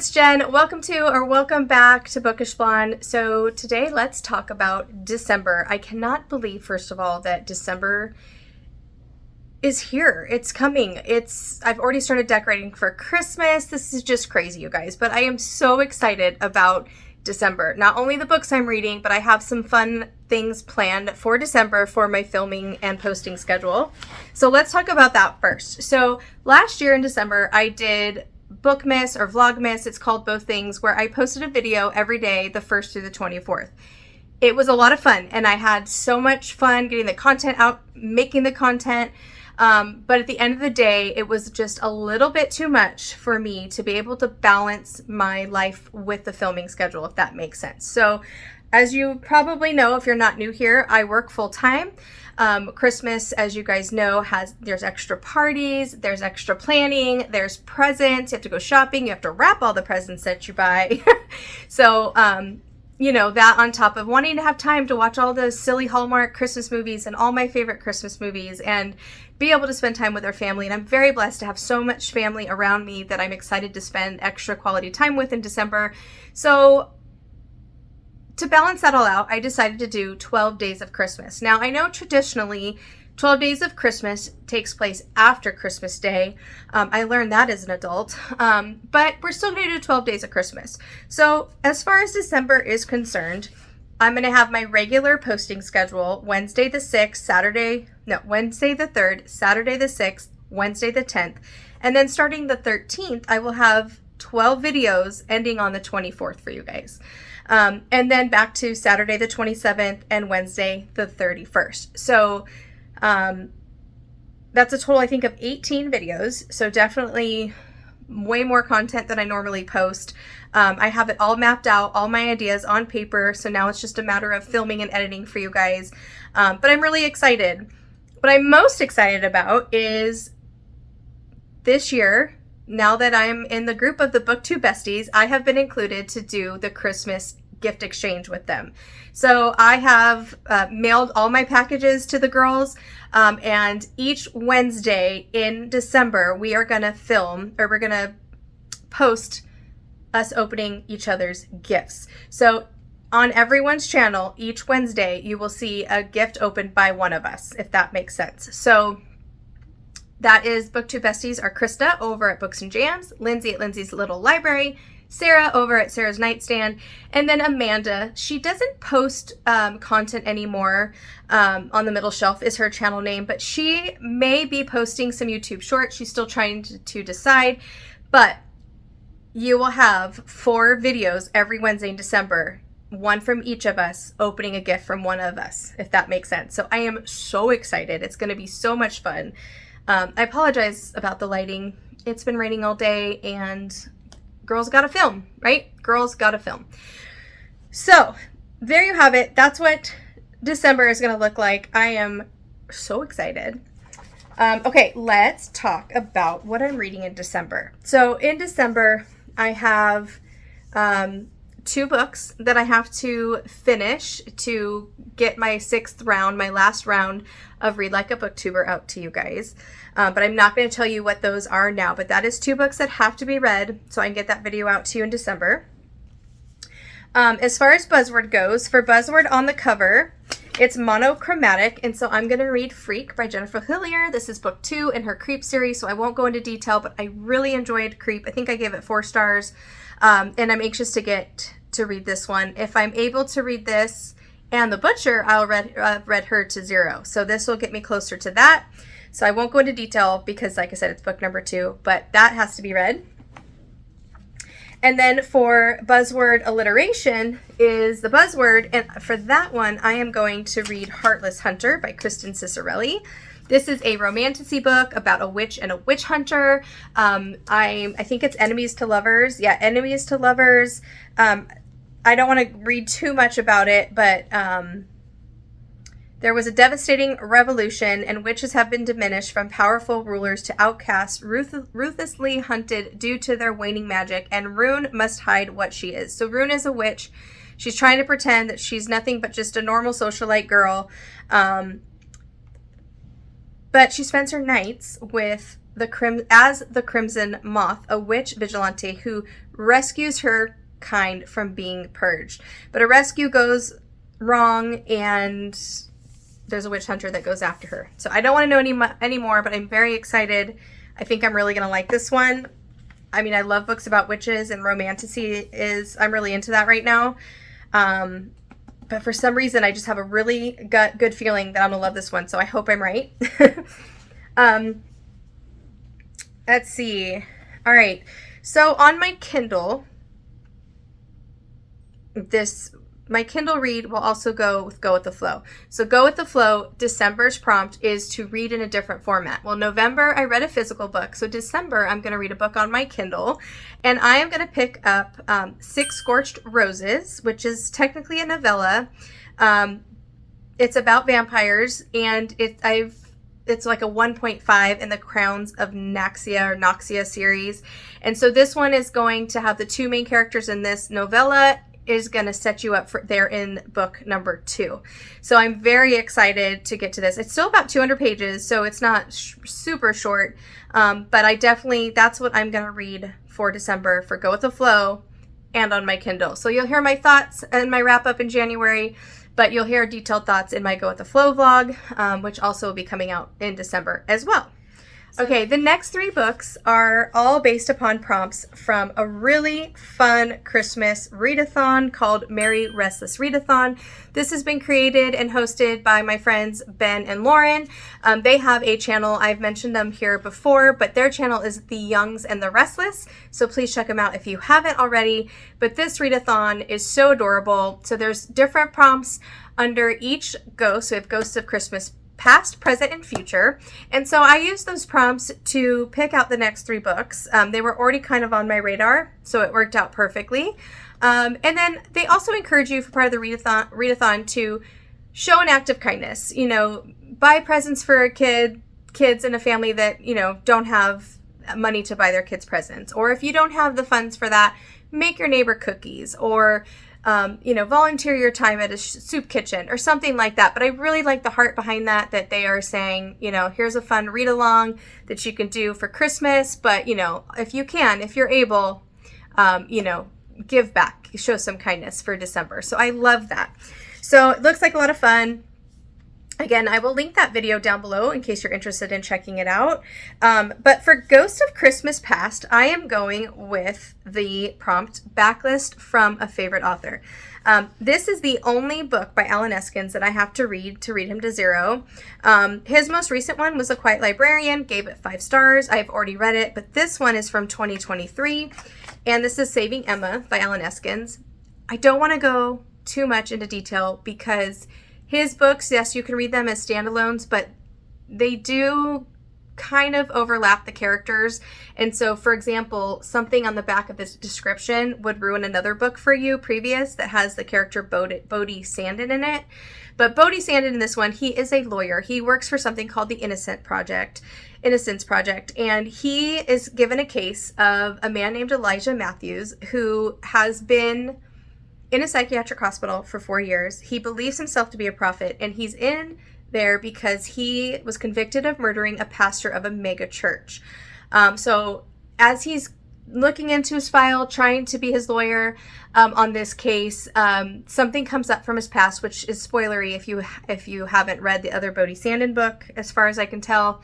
it's Jen. Welcome back to Bookish Blonde. So today let's talk about December. I cannot believe, first of all, that December is here. It's coming. I've already started decorating for Christmas. This is just crazy, you guys. But I am so excited about December. Not only the books I'm reading, but I have some fun things planned for December for my filming and posting schedule. So let's talk about that first. So last year in December, I did Bookmas or Vlogmas. It's called both things, where I posted a video every day, the 1st through the 24th. It was a lot of fun, and I had so much fun getting the content out, making the content. But at the end of the day, it was just a little bit too much for me to be able to balance my life with the filming schedule, if that makes sense. So as you probably know, if you're not new here, I work full time. Christmas, as you guys know, there's extra parties, there's extra planning, there's presents, you have to go shopping, you have to wrap all the presents that you buy. So, that on top of wanting to have time to watch all those silly Hallmark Christmas movies and all my favorite Christmas movies and be able to spend time with our family. And I'm very blessed to have so much family around me that I'm excited to spend extra quality time with in December. So to balance that all out, I decided to do 12 Days of Christmas. Now, I know traditionally 12 Days of Christmas takes place after Christmas Day. I learned that as an adult, but we're still going to do 12 Days of Christmas. So as far as December is concerned, I'm going to have my regular posting schedule, Wednesday the 3rd, Saturday the 6th, Wednesday the 10th, and then starting the 13th, I will have 12 videos ending on the 24th for you guys. And then back to Saturday the 27th and Wednesday the 31st. So that's a total, I think, of 18 videos. So definitely way more content than I normally post. I have it all mapped out, all my ideas on paper. So now it's just a matter of filming and editing for you guys. But I'm really excited. What I'm most excited about is this year, now that I'm in the group of the BookTube besties, I have been included to do the Christmas gift exchange with them. So I have mailed all my packages to the girls, and each Wednesday in December, we are going to we're going to post us opening each other's gifts. So on everyone's channel, each Wednesday, you will see a gift opened by one of us, if that makes sense. So that is BookTube besties are Krista over at Books and Jams, Lindsay at Lindsay's Little Library, Sarah over at Sarah's Nightstand, and then Amanda. She doesn't post content anymore. On the Middle Shelf is her channel name, but she may be posting some YouTube shorts. She's still trying to decide, but you will have 4 videos every Wednesday in December, one from each of us opening a gift from one of us, if that makes sense. So I am so excited. It's going to be so much fun. I apologize about the lighting. It's been raining all day and girls gotta film, right? Girls gotta film. So there you have it. That's what December is gonna look like. I am so excited. Okay, let's talk about what I'm reading in December. So in December, I have 2 books that I have to finish to get my 6th round, my last round of Read Like a Booktuber out to you guys. But I'm not going to tell you what those are now, but that is 2 books that have to be read, so I can get that video out to you in December. As far as Buzzword goes, for Buzzword on the cover, it's monochromatic, and so I'm going to read Freak by Jennifer Hillier. This is book 2 in her Creep series, so I won't go into detail, but I really enjoyed Creep. I think I gave it 4 stars, and I'm anxious to get to read this one. If I'm able to read this and The Butcher, I'll read her to 0. So this will get me closer to that. So I won't go into detail because, like I said, it's book number 2, but that has to be read. And then for Buzzword alliteration is the Buzzword, and for that one, I am going to read Heartless Hunter by Kristen Cicerelli. This is a romantasy book about a witch and a witch hunter. I think it's enemies to lovers. Yeah, enemies to lovers. I don't want to read too much about it, but there was a devastating revolution, and witches have been diminished from powerful rulers to outcasts, ruthlessly hunted due to their waning magic, and Rune must hide what she is. So Rune is a witch. She's trying to pretend that she's nothing but just a normal socialite girl. But she spends her nights with as the Crimson Moth, a witch vigilante who rescues her kind from being purged. But a rescue goes wrong, and there's a witch hunter that goes after her. So I don't want to know any more, but I'm very excited. I think I'm really going to like this one. I mean, I love books about witches, and romantasy I'm really into that right now. But for some reason, I just have a really good feeling that I'm going to love this one. So I hope I'm right. Let's see. All right. So on my Kindle, my Kindle read will also go with the flow. So go with the flow, December's prompt is to read in a different format. Well, November, I read a physical book. So December, I'm going to read a book on my Kindle. And I am going to pick up Six Scorched Roses, which is technically a novella. It's about vampires, and it's like a 1.5 in the Crowns of Noxia series. And so this one is going to have the two main characters in this novella is going to set you up for there in book number 2. So I'm very excited to get to this. It's still about 200 pages, so it's not super short. But that's what I'm going to read for December for Go With The Flow and on my Kindle. So you'll hear my thoughts and my wrap up in January, but you'll hear detailed thoughts in my Go With The Flow vlog, which also will be coming out in December as well. Okay, the next 3 books are all based upon prompts from a really fun Christmas readathon called Merry Restless Readathon. This has been created and hosted by my friends Ben and Lauren. They have a channel. I've mentioned them here before, but their channel is The Youngs and the Restless, so please check them out if you haven't already. But this readathon is so adorable. So there's different prompts under each ghost. So we have Ghosts of Christmas Past, Present, and Future. And so I used those prompts to pick out the next 3 books. They were already kind of on my radar, so it worked out perfectly. And then they also encourage you for part of the readathon to show an act of kindness. You know, buy presents for kids in a family that, you know, don't have money to buy their kids presents. Or if you don't have the funds for that, make your neighbor cookies, or volunteer your time at a soup kitchen or something like that. But I really like the heart behind that they are saying, you know, here's a fun read along that you can do for Christmas. But, you know, if you're able, give back, show some kindness for December. So I love that. So it looks like a lot of fun. Again, I will link that video down below in case you're interested in checking it out. But for Ghost of Christmas Past, I am going with the prompt Backlist from a Favorite Author. This is the only book by Alan Eskins that I have to read him to 0. His most recent one was A Quiet Librarian, gave it 5 stars. I've already read it, but this one is from 2023, and this is Saving Emma by Alan Eskins. I don't want to go too much into detail because his books, yes, you can read them as standalones, but they do kind of overlap the characters. And so, for example, something on the back of this description would ruin another book for you previous that has the character Bodhi Sandin in it. But Bodhi Sandin in this one, he is a lawyer. He works for something called the Innocence Project. And he is given a case of a man named Elijah Matthews who has been in a psychiatric hospital for 4 years. He believes himself to be a prophet, and he's in there because he was convicted of murdering a pastor of a mega church. So as he's looking into his file, trying to be his lawyer on this case, something comes up from his past, which is spoilery if you haven't read the other Bodhi Sandin book, as far as I can tell.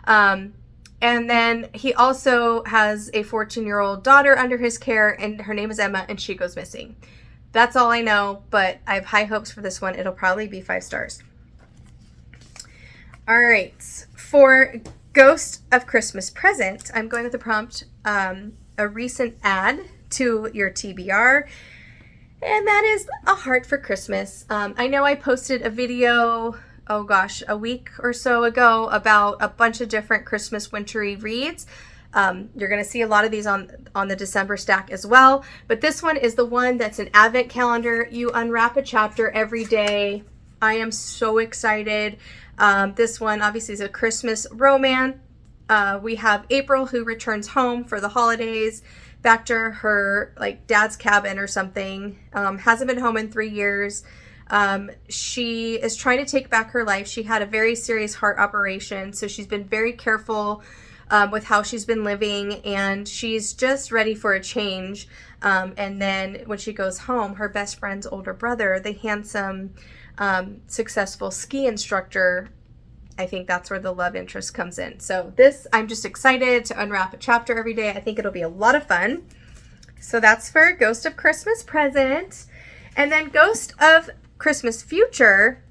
And then he also has a 14-year-old daughter under his care, and her name is Emma, and she goes missing. That's all I know, but I have high hopes for this one. It'll probably be 5 stars. All right. For Ghost of Christmas Present, I'm going with the prompt, a recent ad to your TBR, and that is A Heart for Christmas. I know I posted a video, a week or so ago about a bunch of different Christmas wintry reads. You're going to see a lot of these on the December stack as well. But this one is the one that's an advent calendar. You unwrap a chapter every day. I am so excited. This one obviously is a Christmas romance. We have April, who returns home for the holidays back to her dad's cabin or something. Hasn't been home in 3 years. She is trying to take back her life. She had a very serious heart operation, so she's been very careful with how she's been living, and she's just ready for a change. And then when she goes home, her best friend's older brother, the handsome, successful ski instructor, I think that's where the love interest comes in. So this, I'm just excited to unwrap a chapter every day. I think it'll be a lot of fun. So that's for Ghost of Christmas Present. And then Ghost of Christmas Future,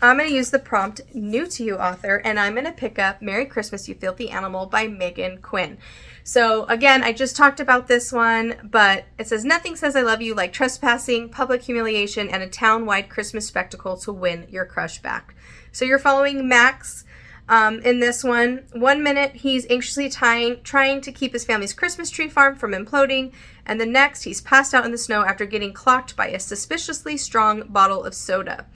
I'm going to use the prompt new to you author, and I'm going to pick up Merry Christmas, You Filthy Animal by Megan Quinn. So again, I just talked about this one, but it says nothing says I love you like trespassing, public humiliation, and a town-wide Christmas spectacle to win your crush back. So you're following Max in this one. 1 minute, he's anxiously trying to keep his family's Christmas tree farm from imploding, and the next, he's passed out in the snow after getting clocked by a suspiciously strong bottle of soda.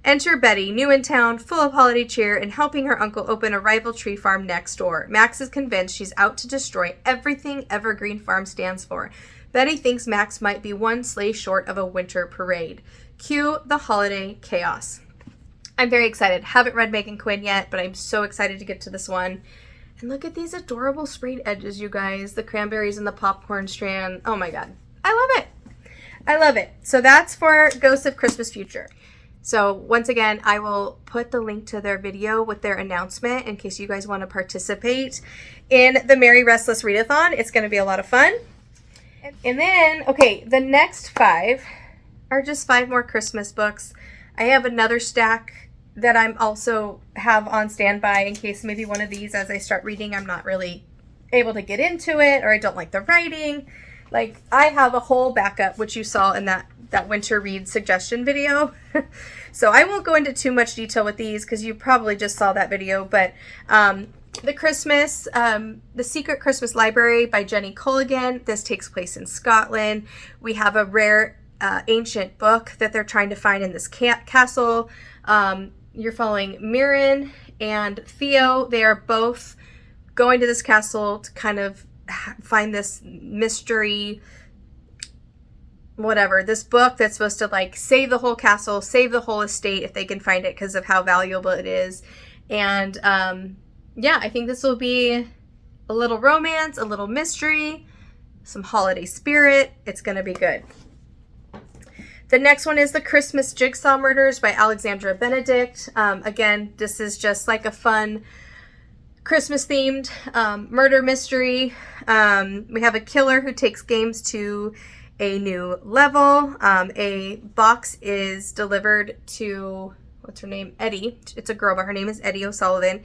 Enter Betty, new in town, full of holiday cheer, and helping her uncle open a rival tree farm next door. Max is convinced she's out to destroy everything Evergreen Farm stands for. Betty thinks Max might be one sleigh short of a winter parade. Cue the holiday chaos. I'm very excited. Haven't read Megan Quinn yet, but I'm so excited to get to this one. And look at these adorable sprayed edges, you guys. The cranberries and the popcorn strand. Oh my God. I love it. I love it. So that's for Ghost of Christmas Future. So once again, I will put the link to their video with their announcement in case you guys want to participate in the Merry Restless Readathon. It's going to be a lot of fun. And then, okay, the next 5 are just 5 more Christmas books. I have another stack that I'm also have on standby in case maybe one of these, as I start reading, I'm not really able to get into it, or I don't like the writing. Like, I have a whole backup, which you saw in that winter read suggestion video. So I won't go into too much detail with these because you probably just saw that video, but The Secret Christmas Library by Jenny Culligan. This takes place in Scotland. We have a rare ancient book that they're trying to find in this castle. You're following Mirren and Theo. They are both going to this castle to kind of find this mystery, whatever, this book that's supposed to like save the whole castle, save the whole estate if they can find it because of how valuable it is. And yeah, I think this will be a little romance, a little mystery, some holiday spirit. It's going to be good. The next one is The Christmas Jigsaw Murders by Alexandra Benedict. Again, this is just like a fun Christmas-themed murder mystery. We have a killer who takes games to a new level. A box is delivered to, what's her name? Eddie. It's a girl, but her name is Eddie O'Sullivan.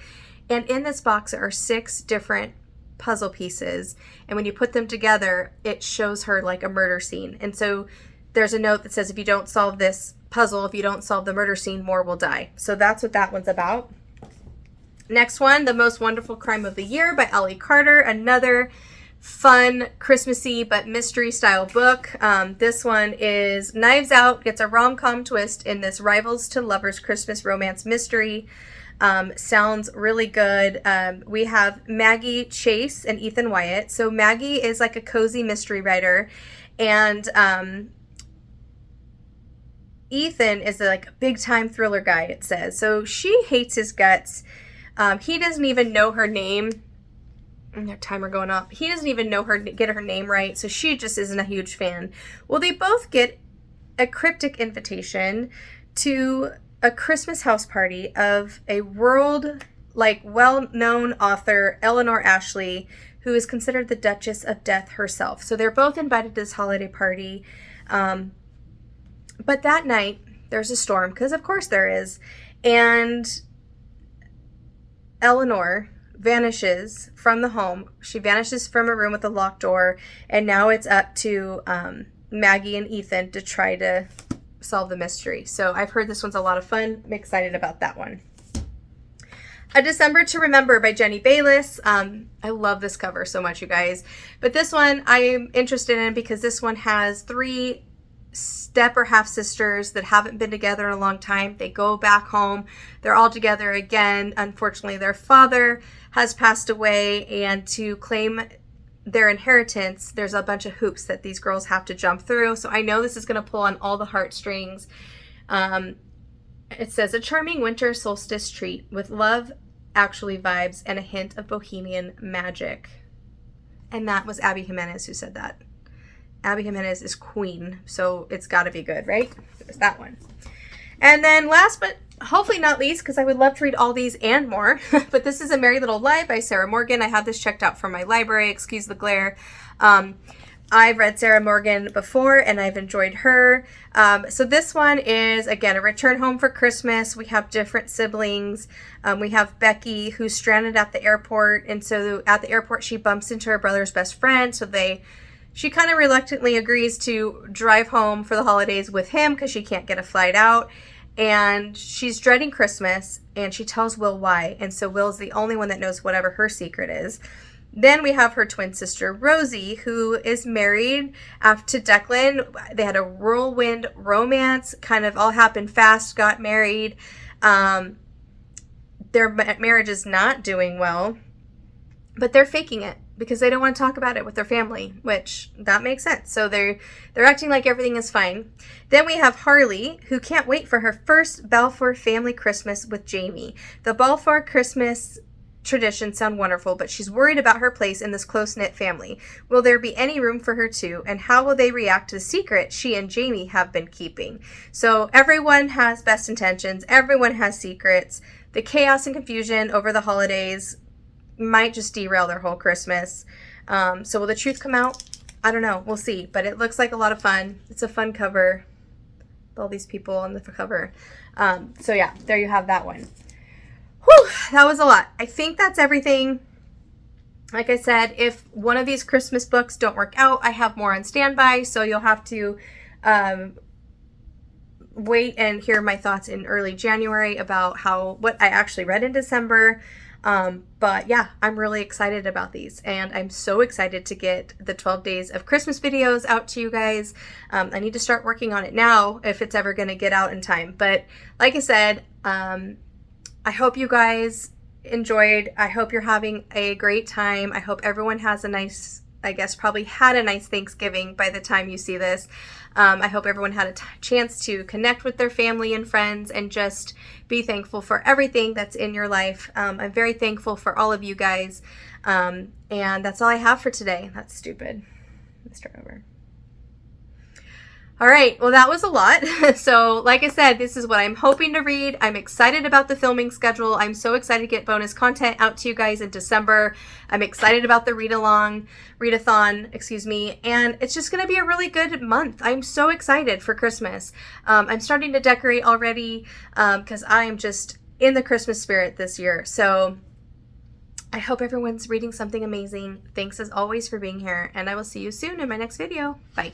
And in this box are 6 different puzzle pieces. And when you put them together, it shows her like a murder scene. And so there's a note that says, if you don't solve this puzzle, if you don't solve the murder scene, more will die. So that's what that one's about. Next one, The Most Wonderful Crime of the Year by Ellie Carter. Another fun, Christmassy, but mystery style book. This one is Knives Out gets a rom-com twist in this rivals to lovers Christmas romance mystery. Sounds really good. We have Maggie Chase and Ethan Wyatt. So Maggie is like a cozy mystery writer, and Ethan is like a big time thriller guy, it says. So she hates his guts. He doesn't even know her name. Timer going up. He doesn't even know get her name right, so she just isn't a huge fan. Well, they both get a cryptic invitation to a Christmas house party of a well-known author, Eleanor Ashley, who is considered the Duchess of Death herself. So they're both invited to this holiday party. But that night, there's a storm, because of course there is. And Eleanor vanishes from the home. She vanishes from a room with a locked door. And now it's up to Maggie and Ethan to try to solve the mystery. So I've heard this one's a lot of fun. I'm excited about that one. A December to Remember by Jenny Bayliss. I love this cover so much, you guys. But this one I'm interested in because this one has 3 step or half sisters that haven't been together in a long time. They go back home. They're all together again. Unfortunately, their father has passed away, and to claim their inheritance, there's a bunch of hoops that these girls have to jump through. So I know this is going to pull on all the heartstrings. It says, a charming winter solstice treat with love actually vibes and a hint of bohemian magic. And that was Abby Jimenez who said that. Abby Jimenez is queen, so it's got to be good, right? There's that one. And then last but hopefully not least, because I would love to read all these and more, but this is A Merry Little Lie by Sarah Morgan. I have this checked out from my library. Excuse the glare. I've read Sarah Morgan before, and I've enjoyed her. So this one is, again, a return home for Christmas. We have different siblings. We have Becky, who's stranded at the airport, and so at the airport, she bumps into her brother's best friend, so she kind of reluctantly agrees to drive home for the holidays with him because she can't get a flight out. And she's dreading Christmas, and she tells Will why. And so Will's the only one that knows whatever her secret is. Then we have her twin sister, Rosie, who is married to Declan. They had a whirlwind romance, kind of all happened fast, got married. Their marriage is not doing well, but they're faking it because they don't want to talk about it with their family, which that makes sense. So they're acting like everything is fine. Then we have Harley, who can't wait for her first Balfour family Christmas with Jamie. The Balfour Christmas traditions sound wonderful, but she's worried about her place in this close-knit family. Will there be any room for her too? And how will they react to the secret she and Jamie have been keeping? So everyone has best intentions. Everyone has secrets. The chaos and confusion over the holidays might just derail their whole Christmas. So will the truth come out? I don't know. We'll see. But it looks like a lot of fun. It's a fun cover. All these people on the cover. So yeah, there you have that one. Whew, that was a lot. I think that's everything. Like I said, if one of these Christmas books don't work out, I have more on standby. So you'll have to wait and hear my thoughts in early January about what I actually read in December. But yeah, I'm really excited about these, and I'm so excited to get the 12 days of Christmas videos out to you guys. I need to start working on it now if it's ever going to get out in time. But like I said, I hope you guys enjoyed. I hope you're having a great time. I hope everyone has a nice, I guess probably had a nice Thanksgiving by the time you see this. I hope everyone had a chance to connect with their family and friends and just be thankful for everything that's in your life. I'm very thankful for all of you guys. And that's all I have for today. That's stupid. Let's start over. All right, well, that was a lot. So like I said, this is what I'm hoping to read. I'm excited about the filming schedule. I'm so excited to get bonus content out to you guys in December. I'm excited about the readathon, and it's just going to be a really good month. I'm so excited for Christmas. I'm starting to decorate already because I am just in the Christmas spirit this year. So I hope everyone's reading something amazing. Thanks as always for being here, and I will see you soon in my next video. Bye.